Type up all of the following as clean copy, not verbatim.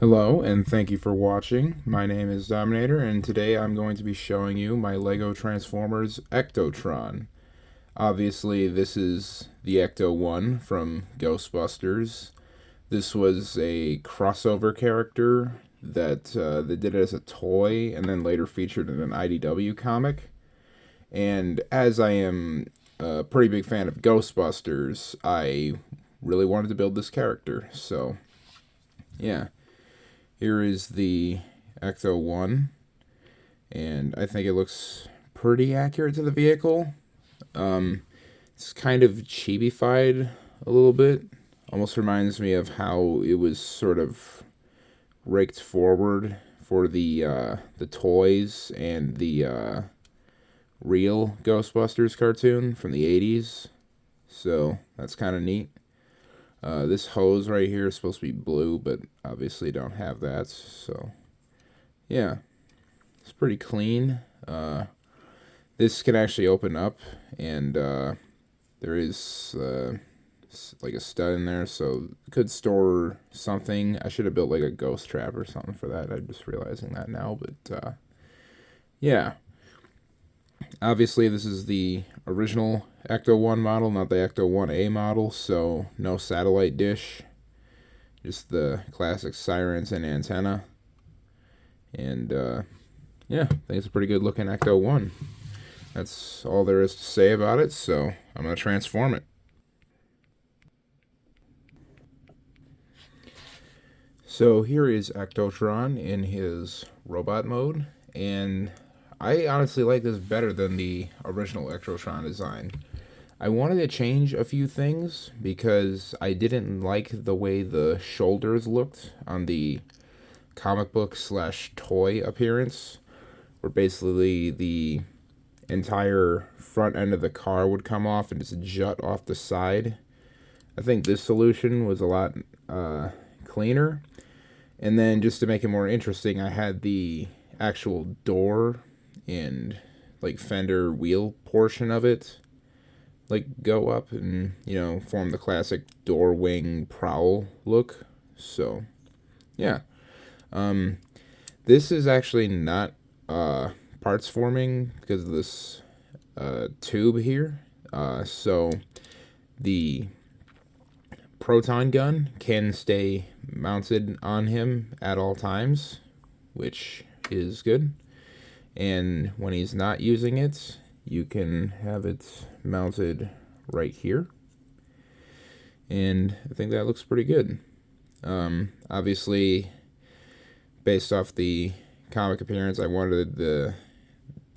Hello, and thank you for watching. My name is Dominator, and today I'm going to be showing you my LEGO Transformers Ectotron. Obviously, this is the Ecto-1 from Ghostbusters. This was a crossover character that they did it as a toy and then later featured in an IDW comic. And as I am a pretty big fan of Ghostbusters, I really wanted to build this character. So, yeah. Here is the Ecto-1, and I think it looks pretty accurate to the vehicle. It's kind of chibi-fied a little bit. Almost reminds me of how it was sort of raked forward for the toys and the real Ghostbusters cartoon from the 80s. So that's kind of neat. This hose right here is supposed to be blue, but obviously don't have that. So, yeah, it's pretty clean. This can actually open up, and there is like a stud in there, so it could store something. I should have built like a ghost trap or something for that. I'm just realizing that now, but yeah. Obviously, this is the original Ecto-1 model, not the Ecto-1A model, so no satellite dish. Just the classic sirens and antenna. And, yeah, I think it's a pretty good looking Ecto-1. That's all there is to say about it, so I'm going to transform it. So here is Ectotron in his robot mode, and I honestly like this better than the original Ectotron design. I wanted to change a few things because I didn't like the way the shoulders looked on the comic book slash toy appearance, where basically the entire front end of the car would come off and just jut off the side. I think this solution was a lot cleaner. And then just to make it more interesting, I had the actual door and like fender wheel portion of it like go up and form the classic door wing prowl look. So yeah, this is actually not parts forming because of this tube here. So the proton gun can stay mounted on him at all times, which is good. And when he's not using it, you can have it mounted right here. And I think that looks pretty good. Obviously, based off the comic appearance, I wanted to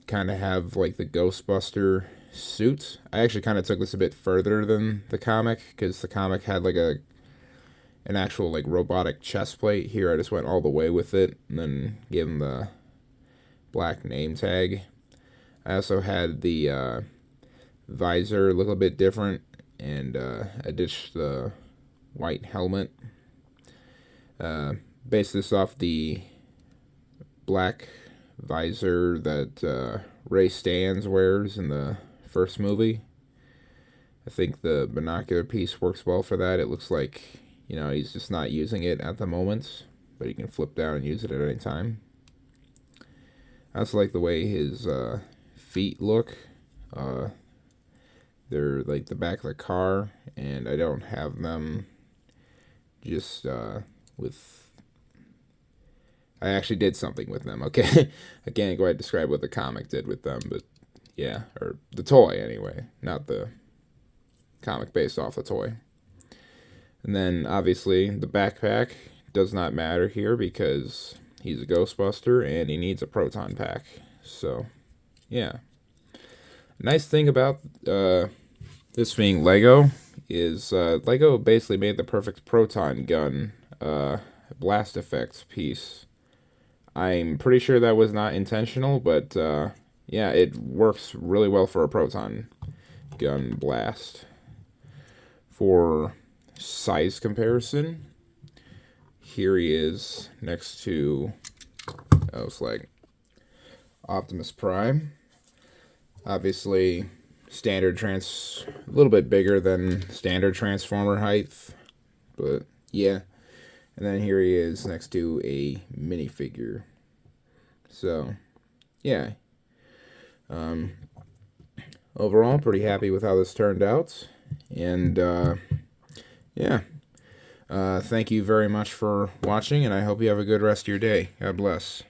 kind of have like the Ghostbuster suit. I actually kind of took this a bit further than the comic because the comic had like an actual like robotic chest plate. Here I just went all the way with it and then gave him the black name tag. I also had the visor look a bit different, and I ditched the white helmet. Based this off the black visor that Ray Stantz wears in the first movie. I think the binocular piece works well for that. It looks like, he's just not using it at the moment, but he can flip down and use it at any time. I also like the way his feet look. They're like the back of the car, and I don't have them just with... I actually did something with them, okay? I can't quite describe what the comic did with them, but yeah, or the toy anyway, not the comic based off the toy. And then obviously the backpack does not matter here because he's a Ghostbuster and he needs a proton pack. So yeah. Nice thing about this being Lego is Lego basically made the perfect proton gun blast effects piece. I'm pretty sure that was not intentional, but yeah, it works really well for a proton gun blast. For size comparison, here he is next to, it's like Optimus Prime. Obviously, a little bit bigger than standard Transformer height, but yeah, And then here he is next to a minifigure. So, yeah. Overall, pretty happy with how this turned out. And, yeah. Thank you very much for watching, and I hope you have a good rest of your day. God bless.